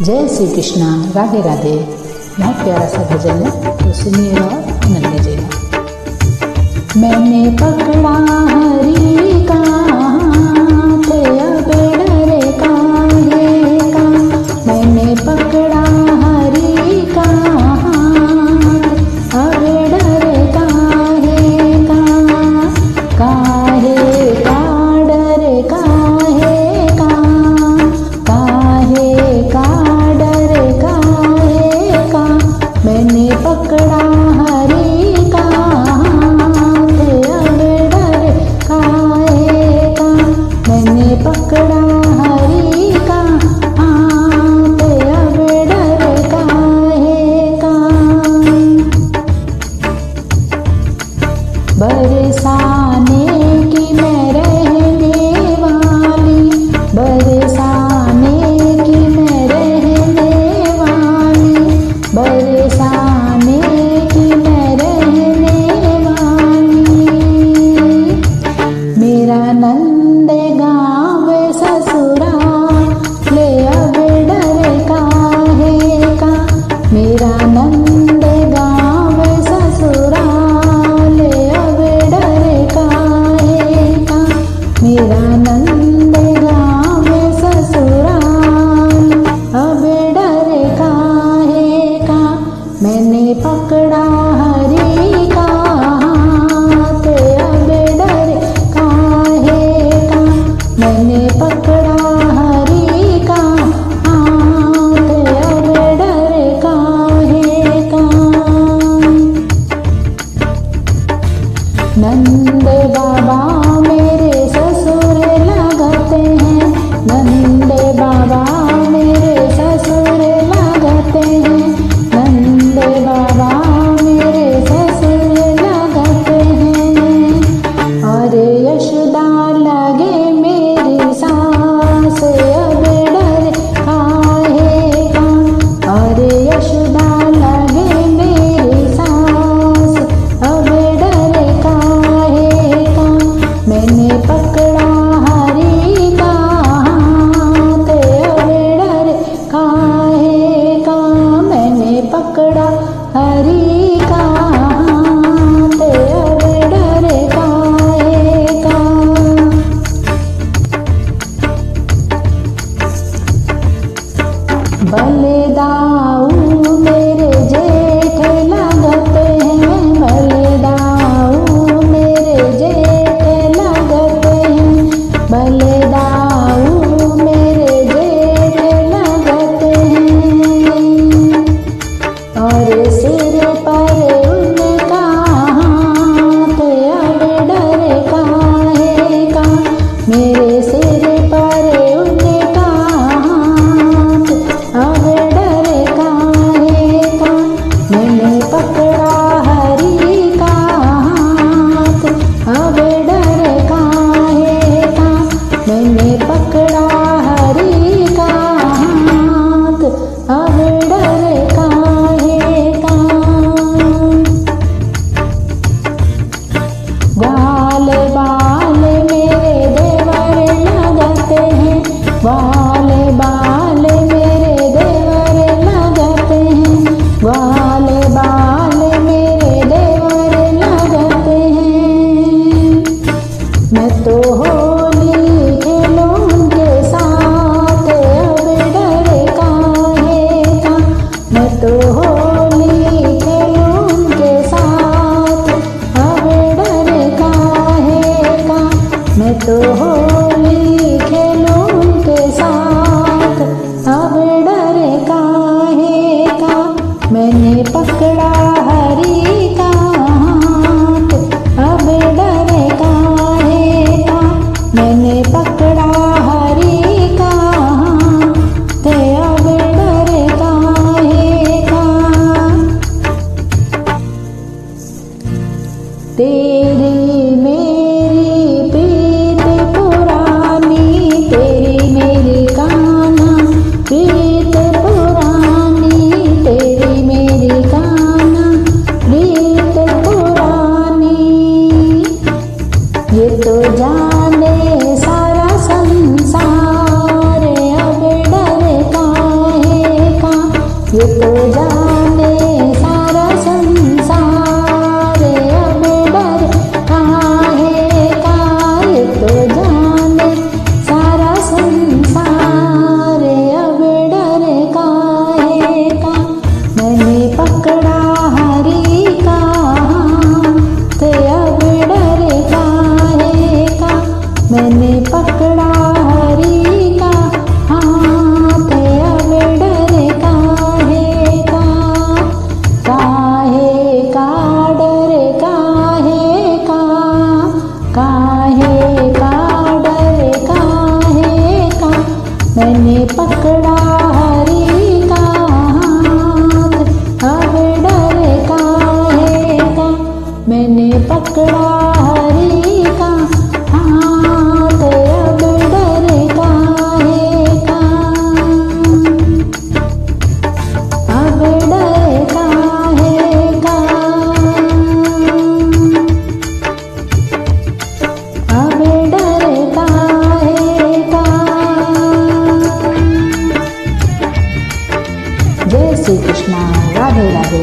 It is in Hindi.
जय श्री कृष्णा, राधे राधे। बहुत प्यारा सा भजन है, तो सुनिए और आनंद लीजिएगा। मैंने पकड़ा हरि का हाथ, अब डरे काहे का। मैंने पकड़ा हरि का हाथ, अब डरे काहे का। काहे का डरे काहे का, काहे का डरे काहे का। मैंने पकड़ा हरि का हाथ, अब डरे काहे का। मैंने पकड़ा हरि का हाथ, अब डरे काहे का। बरसाने की मैं रहने वाली, बरसाने की मैं रहने वाली, बरसाने की मैं रहने वाली। मेरा नंद गाँव ससुराल, अब डरे काहे का। मेरा नंद गाँव ससुराल, अब डरे काहे का। मेरा नंद गाँव ससुराल, अब डरे काहे का। मैंने पकड़ा हरि का हाथ, अब डरे काहे का। मैंने पकड़ा हरि का हाथ, अब डरे काहे का। नंद बाबा मेरे ससुर लगते हैं, नंद बाबा मेरे ससुर लगते हैं, नंद बाबा मेरे ससुर लगते हैं। और यशोदा लगे मेरी सास, अब डरे काहे का। और यशोदा लगे मेरी सास, अब डरे काहे का। मैंने पकड़ा हरि का हाथ, अब डरे काहे का। मैंने पकड़ा हरि का हाथ, अब डरे काहे का। बलदाऊ मेरे जेठ लगते हैं, बलदाऊ मेरे जेठ लगते हैं, बलदाऊ मेरे जेठ लगते हैं। और सिर पर उनका हाथ, अब डरे काहे का। मेरे सिर पर उनका हाथ, अब डरे काहे पकड़ा हरि का हाथ, अब डर काहे का। मैंने पकड़ा हरि का हाथ, अब डर काहे का। अब डर काहे का, अब डर काहे का। जय श्री कृष्णा, राधे राधे।